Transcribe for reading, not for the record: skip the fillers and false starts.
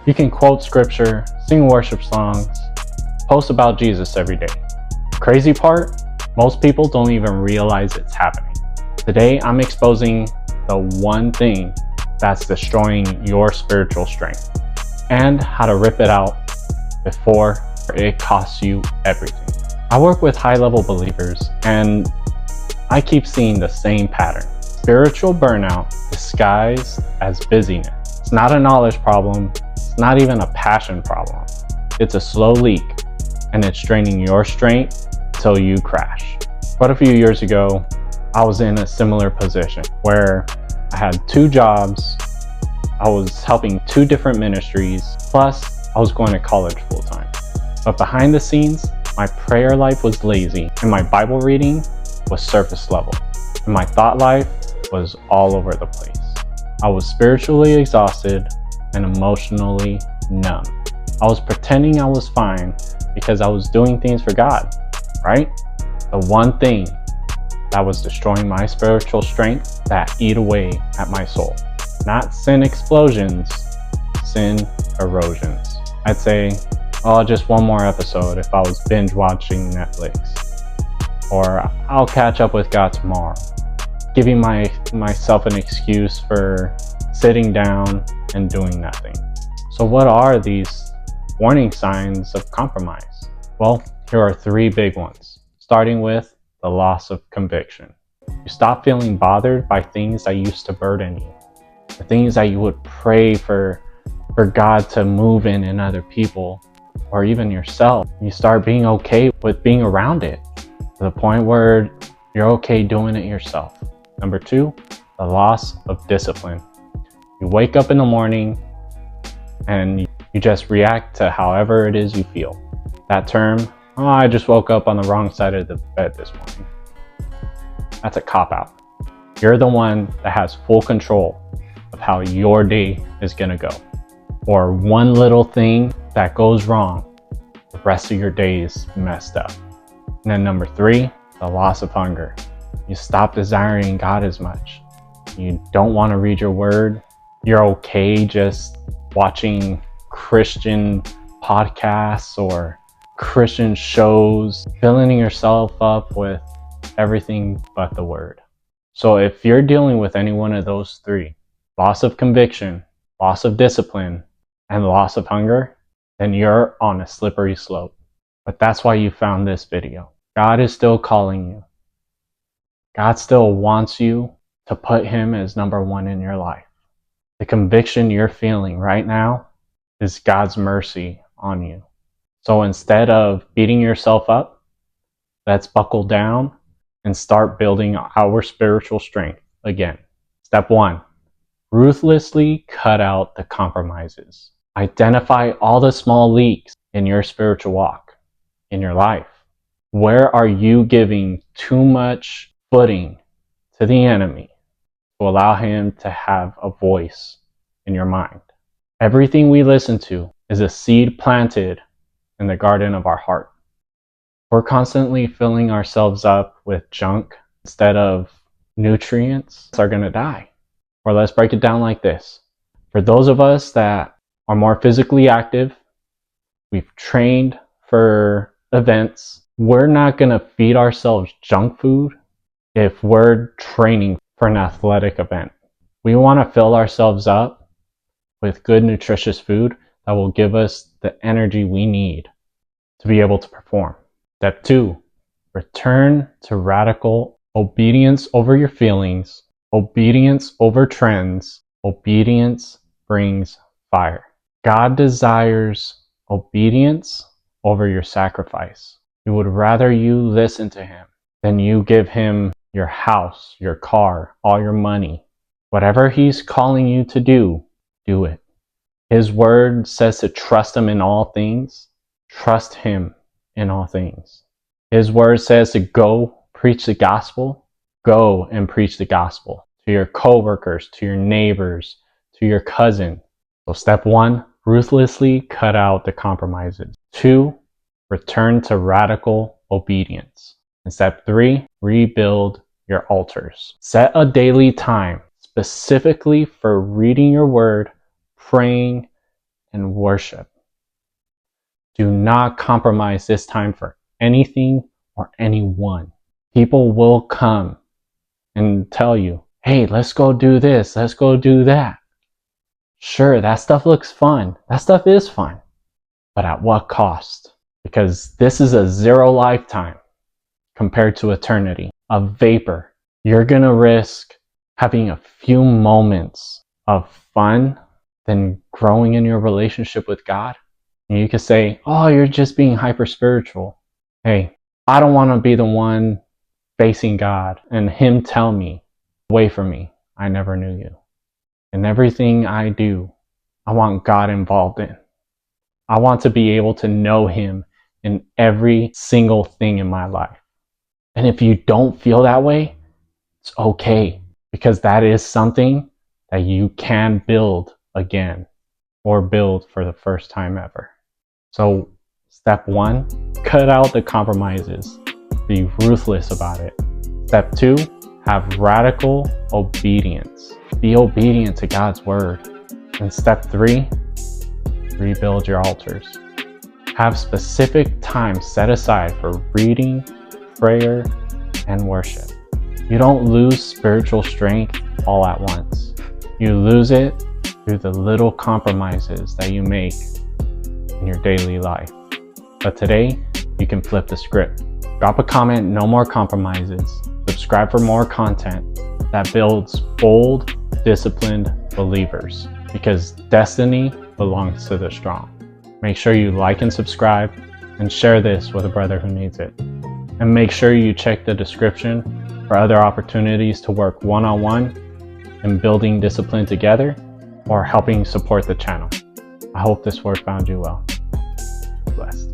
You can quote scripture, sing worship songs, post about Jesus every day. Crazy part, most people don't even realize it's happening. Today, I'm exposing the one thing that's destroying your spiritual strength and how to rip it out before it costs you everything. I work with high-level believers and I keep seeing the same pattern. Spiritual burnout disguised as busyness. It's not a knowledge problem. It's not even a passion problem. It's a slow leak, and it's draining your strength till you crash. But a few years ago, I was in a similar position where I had 2 jobs. I was helping 2 different ministries, plus I was going to college full time. But behind the scenes, my prayer life was lazy, and my Bible reading was surface level, and my thought life was all over the place. I was spiritually exhausted and emotionally numb. I was pretending I was fine because I was doing things for God, right? The one thing that was destroying my spiritual strength that eat away at my soul. Not sin explosions, sin erosions. I'd say, oh, just one more episode if I was binge watching Netflix. Or I'll catch up with God tomorrow. Giving myself an excuse for sitting down and doing nothing. So what are these warning signs of compromise? Well, here are 3 big ones, starting with the loss of conviction. You stop feeling bothered by things that used to burden you, the things that you would pray for God to move in other people, or even yourself. You start being okay with being around it, to the point where you're okay doing it yourself. Number 2, the loss of discipline. You wake up in the morning and you just react to however it is you feel. That term, oh, I just woke up on the wrong side of the bed this morning. That's a cop-out. You're the one that has full control of how your day is gonna go. Or one little thing that goes wrong, the rest of your day is messed up. And then number 3, the loss of hunger. You stop desiring God as much. You don't want to read your word. You're okay just watching Christian podcasts or Christian shows, filling yourself up with everything but the word. So if you're dealing with any one of those 3, loss of conviction, loss of discipline, and loss of hunger, then you're on a slippery slope. But that's why you found this video. God is still calling you. God still wants you to put Him as number 1 in your life. The conviction you're feeling right now is God's mercy on you. So instead of beating yourself up, let's buckle down and start building our spiritual strength again. Step 1, ruthlessly cut out the compromises. Identify all the small leaks in your spiritual walk, in your life. Where are you giving too much footing to the enemy to allow him to have a voice in your mind? Everything we listen to is a seed planted in the garden of our heart. We're constantly filling ourselves up with junk instead of nutrients are going to die. Or let's break it down like this. For those of us that are more physically active, we've trained for events, we're not going to feed ourselves junk food if we're training for an athletic event. We want to fill ourselves up with good, nutritious food that will give us the energy we need to be able to perform. Step 2, return to radical obedience over your feelings, obedience over trends. Obedience brings fire. God desires obedience over your sacrifice. He would rather you listen to Him than you give Him your house, your car, all your money. Whatever He's calling you to do it. His word says to trust Him in all things. Trust Him in all things. His word says to go preach the gospel. Go and preach the gospel to your coworkers, to your neighbors, to your cousin. So step 1, ruthlessly cut out the compromises. 2, return to radical obedience. And step 3, rebuild your altars. Set a daily time specifically for reading your word, praying, and worship. Do not compromise this time for anything or anyone. People will come and tell you, hey, let's go do this, let's go do that. Sure, that stuff looks fun. That stuff is fun. But at what cost? Because this is a 0 lifetime compared to eternity, a vapor. You're gonna risk having a few moments of fun than growing in your relationship with God. And you could say, oh, you're just being hyper spiritual. Hey, I don't want to be the one facing God and Him tell me, away from me, I never knew you. In everything I do, I want God involved in. I want to be able to know Him in every single thing in my life. And if you don't feel that way, it's okay, because that is something that you can build again or build for the first time ever. So step 1, cut out the compromises. Be ruthless about it. Step 2, have radical obedience. Be obedient to God's word. And step 3, rebuild your altars. Have specific time set aside for reading, prayer, and worship. You don't lose spiritual strength all at once. You lose it through the little compromises that you make in your daily life. But today, you can flip the script. Drop a comment, no more compromises. Subscribe for more content that builds bold, disciplined believers, because destiny belongs to the strong. Make sure you like and subscribe and share this with a brother who needs it. And make sure you check the description for other opportunities to work one-on-one in building discipline together or helping support the channel. I hope this word found you well. Blessed.